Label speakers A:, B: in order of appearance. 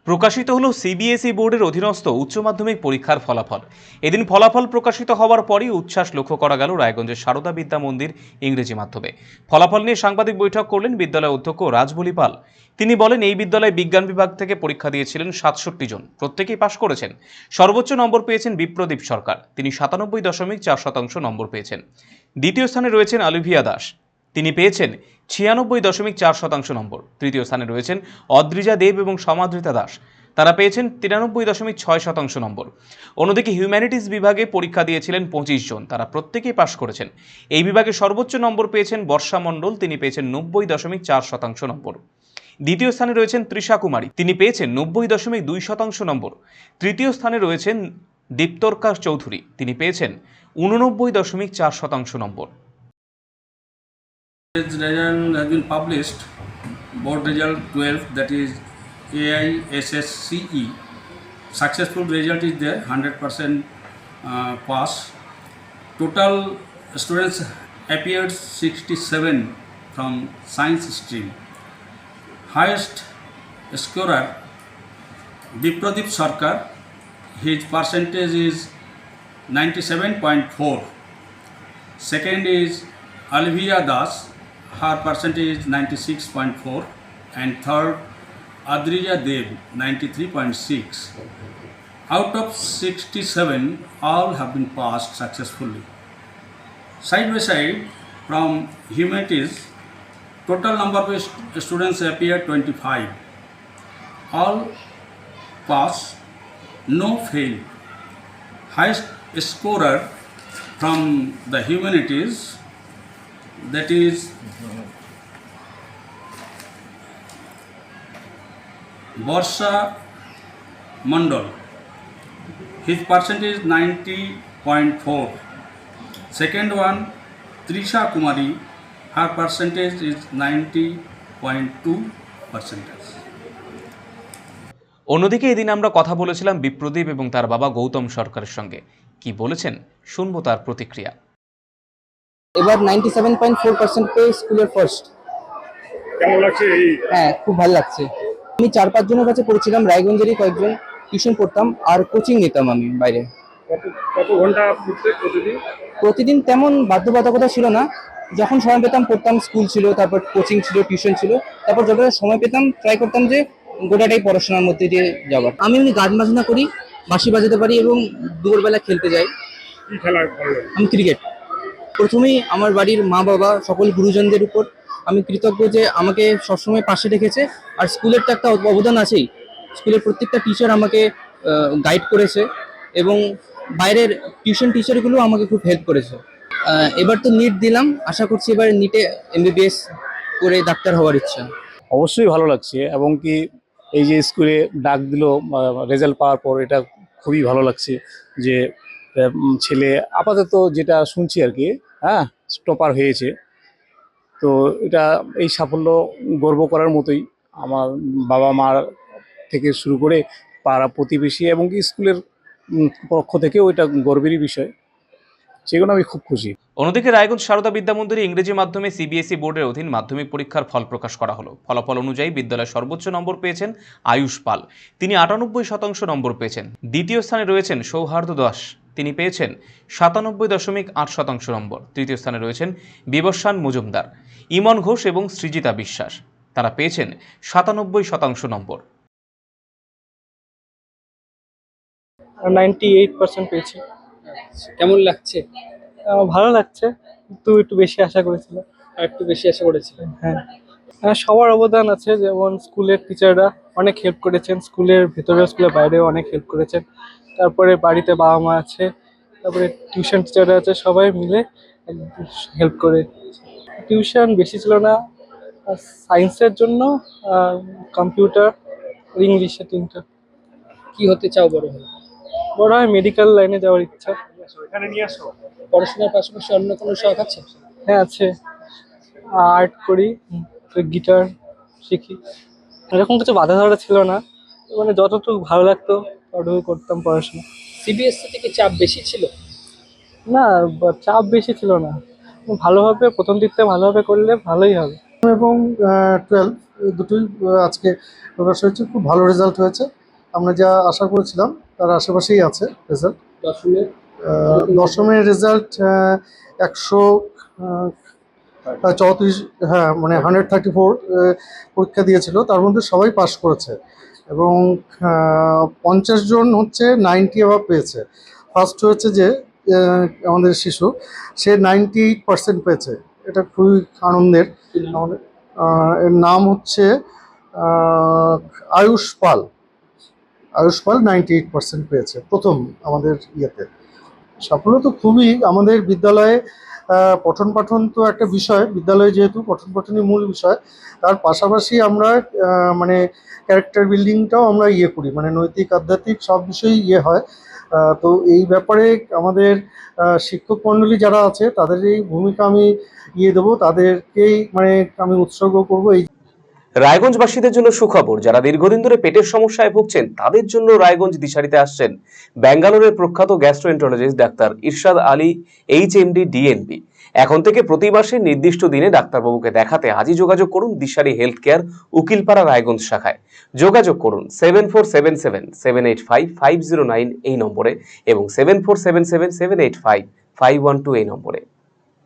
A: প্রকাশিত হলো সিবিএসই বোর্ডের অধীনস্থ উচ্চ মাধ্যমিক পরীক্ষার ফলাফল। এদিন ফলাফল প্রকাশিত হওয়ার পরই উচ্ছ্বাস লক্ষ্য করা গেল রায়গঞ্জের সারদা বিদ্যা মন্দির ইংরেজি মাধ্যমে। ফলাফল নিয়ে সাংবাদিক বৈঠক করলেন বিদ্যালয় অধ্যক্ষ রাজবলি পাল। তিনি বলেন, এই বিদ্যালয়ে বিজ্ঞান বিভাগ থেকে পরীক্ষা দিয়েছিলেন ৬৭ জন, প্রত্যেকেই পাশ করেছেন। সর্বোচ্চ নম্বর পেয়েছেন বিপ্রদীপ সরকার, তিনি ৯৭.৪% নম্বর পেয়েছেন। দ্বিতীয় স্থানে রয়েছেন অলিভিয়া দাস, তিনি পেয়েছেন ৯৬.৪% নম্বর। তৃতীয় স্থানে রয়েছেন অদ্রিজা দেব এবং সমাদৃতা দাস, তারা পেয়েছেন ৯৩.৬% নম্বর। অন্যদিকে হিউম্যানিটিস বিভাগে পরীক্ষা দিয়েছিলেন ২৫ জন, তারা প্রত্যেকেই পাশ করেছেন। এই বিভাগে সর্বোচ্চ নম্বর পেয়েছেন বর্ষা মণ্ডল, তিনি পেয়েছেন ৯০.৪% নম্বর। দ্বিতীয় স্থানে রয়েছেন তৃষা কুমারী, তিনি পেয়েছেন ৯০.২% নম্বর। তৃতীয় স্থানে রয়েছেন দীপ্তর্কা চৌধুরী, তিনি পেয়েছেন ৮৯.৪% নম্বর।
B: Result has been published. Board result 12, that is AISSCE. Successful result is there, 100% pass. Total students appeared 67 from science stream. Highest scorer Bipradip Sarkar, his percentage is 97.4. Second is Alvia Das, her percentage is 96.4, and third Adrija Dev, 93.6. Out of 67, all have been passed successfully. Side by side, from humanities, total number of students appear 25. All pass, no fail. Highest scorer from the humanities, that is Borsha Mandal, his percentage 90.4. Second one Trisha Kumari, her percentage is 90.2%.
A: অন্যদিকে এদিন আমরা কথা বলেছিলাম বিপ্রদীপ এবং তার বাবা গৌতম সরকারের সঙ্গে। কি বলেছেন শুনবো তার প্রতিক্রিয়া।
C: এবার 97.4% পেয়ে স্কুলের ফার্স্ট।
D: কেমন লাগছে?
C: হ্যাঁ, খুব ভালো লাগছে। আমি ৪-৫ জনের কাছে পড়েছিলাম, রায়গঞ্জেরই কয়েকজন, টিউশন পড়তাম আর কোচিং নিতাম আমি বাইরে।
D: কত ঘন্টা পড়তে প্রতিদিন?
C: প্রতিদিন তেমন বাধ্যবাধকতা ছিল না, যখন সময় পেতাম পড়তাম। স্কুল ছিল, তারপর কোচিং ছিল, টিউশন ছিল, তারপর যতটা সময় পেতাম ট্রাই করতাম যে গোটাটাই পড়াশোনার মধ্যে দিয়ে যাওয়ার। আমি এমনি গান বাজনা করি, বাঁশি বাজাতে পারি এবং দুপুরবেলা খেলতে যাই।
D: কি খেলা ভালো লাগে?
C: আমি ক্রিকেট। প্রথমেই আমার বাড়ির মা বাবা সকল গুরুজনদের উপর আমি কৃতজ্ঞ যে আমাকে সবসময় পাশে রেখেছে। আর স্কুলের তো একটা অবদান আছেই, স্কুলের প্রত্যেকটা টিচার আমাকে গাইড করেছে এবং বাইরের টিউশন টিচারগুলো আমাকে খুব হেল্প করেছে। এবার তো নিট দিলাম, আশা করছি এবার নিটে এমবিবিএস করে ডাক্তার হওয়ার ইচ্ছা।
E: অবশ্যই ভালো লাগছে, এবং কি এই যে স্কুলে ডাক দিল রেজাল্ট পাওয়ার পর, এটা খুবই ভালো লাগছে যে ছেলে আপাতত যেটা শুনছি আর কি, হ্যাঁ, টপার হয়েছে। তো এটা এই সাফল্য গর্ব করার মতোই। আমার বাবা মার থেকে শুরু করে পাড়া প্রতিবেশী এবং কি স্কুলের পক্ষ থেকেও এটা গর্বেরই বিষয়, সেগুলো আমি খুব খুশি।
A: অন্যদিকে রায়গঞ্জ সারদা বিদ্যা মন্দিরে ইংরেজি মাধ্যমে সিবিএসই বোর্ডের অধীন মাধ্যমিক পরীক্ষার ফল প্রকাশ করা হলো। ফলাফল অনুযায়ী বিদ্যালয়ে সর্বোচ্চ নম্বর পেয়েছেন আয়ুষ পাল, তিনি ৯৮% নম্বর পেয়েছেন। দ্বিতীয় স্থানে রয়েছেন সৌহার্দ্য দাস, তিনি পেয়েছেন ৯৭.৮% নম্বর। তৃতীয় স্থানে রয়েছেন বিবস্বান মজুমদার, ইমন ঘোষ এবং সৃজিতা বিশ্বাস, তারা পেয়েছেন ৯৭% নম্বর।
F: 98% পেয়েছি।
C: কেমন লাগছে?
F: ভালো লাগছে, কিন্তু একটু বেশি আশা করেছিলাম।
C: আর একটু বেশি আশা করেছিলেন?
F: হ্যাঁ, সবার অবদান আছে, যেমন স্কুলের টিচাররা অনেক হেল্প করেছেন, স্কুলের ভেতরে স্কুলের বাইরেও অনেক হেল্প করেছেন। তারপরে বাড়িতে বাবা মা আছে, তারপরে টিউশন টিচাররা আছে, সবাই মিলে হেল্প করে। টিউশন বেশি ছিল না, সায়েন্সের জন্য কম্পিউটার, ইংলিশে ৩টা।
C: কি হতে চাও বড় হয়ে?
F: বড় হয় মেডিকেল লাইনে যাওয়ার ইচ্ছা।
D: এখানে নিয়ে আসো।
C: পড়াশোনার পাশাপাশি অন্য কোনো শখ আছে?
F: হ্যাঁ আছে, আর্ট করি, গিটার শিখি। এরকম কিছু বাধা ধরা ছিল না, মানে যতটুকু ভালো লাগতো ততটুকু করতাম পড়াশোনা।
C: সিবিএসসি থেকে চাপ বেশি ছিল?
F: না, চাপ বেশি ছিল না, ভালোভাবে প্রথম দিকটা ভালোভাবে করলে ভালোই হবে।
G: এবং 12 দুটোই আজকে প্রকাশ হয়েছে, খুব ভালো রেজাল্ট হয়েছে। আমরা যা আশা করেছিলাম তার আশেপাশেই আছে রেজাল্ট। দশমের রেজাল্ট 134, হ্যাঁ মানে 134 পরীক্ষা দিয়েছিল, তার মধ্যে সবাই পাস করেছে এবং 50 জন হচ্ছে 90 অ্যাভাব পেয়েছে। ফার্স্ট হয়েছে যে আমাদের শিশু, সে 98% পেয়েছে, এটা খুবই আনন্দের। আমাদের এর নাম হচ্ছে আয়ুষ পাল। 98% পেয়েছে প্রথম আমাদের ইয়েতে। সাফল্য তো খুবই, আমাদের বিদ্যালয়ে পঠন পাঠন তো একটা বিষয়, বিদ্যালয়ে যেহেতু পঠন পাঠনই মূল বিষয়, তার পাশাপাশি আমরা মানে ক্যারেক্টার বিল্ডিংটাও আমরা ইয়ে করি, মানে নৈতিক আধ্যাত্মিক সব বিষয়ই ইয়ে হয়। তো এই ব্যাপারে আমাদের শিক্ষক মণ্ডলী যারা আছে তাদের এই ভূমিকা আমি ইয়ে দেবো, তাদেরকেই মানে আমি উৎসর্গ করবো। এই
A: রায়গঞ্জবাসীদের জন্য সুখবর, যারা দীর্ঘদিন ধরে পেটের সমস্যায় ভুগছেন তাদের জন্য রায়গঞ্জ দিশারিতে আসছেন ব্যাঙ্গালোরের প্রখ্যাত গ্যাস্ট্রোএন্টারোলজিস্ট ডাক্তার ইরশাদ আলী, HMD, DNB। এখন থেকে প্রতি মাসে নির্দিষ্ট দিনে ডাক্তারবাবুকে দেখাতে আজই যোগাযোগ করুন দিশারি হেলথ কেয়ার, উকিলপাড়া, রায়গঞ্জ শাখায়। যোগাযোগ করুন 7477785509 এই নম্বরে এবং 7477785512 এই নম্বরে।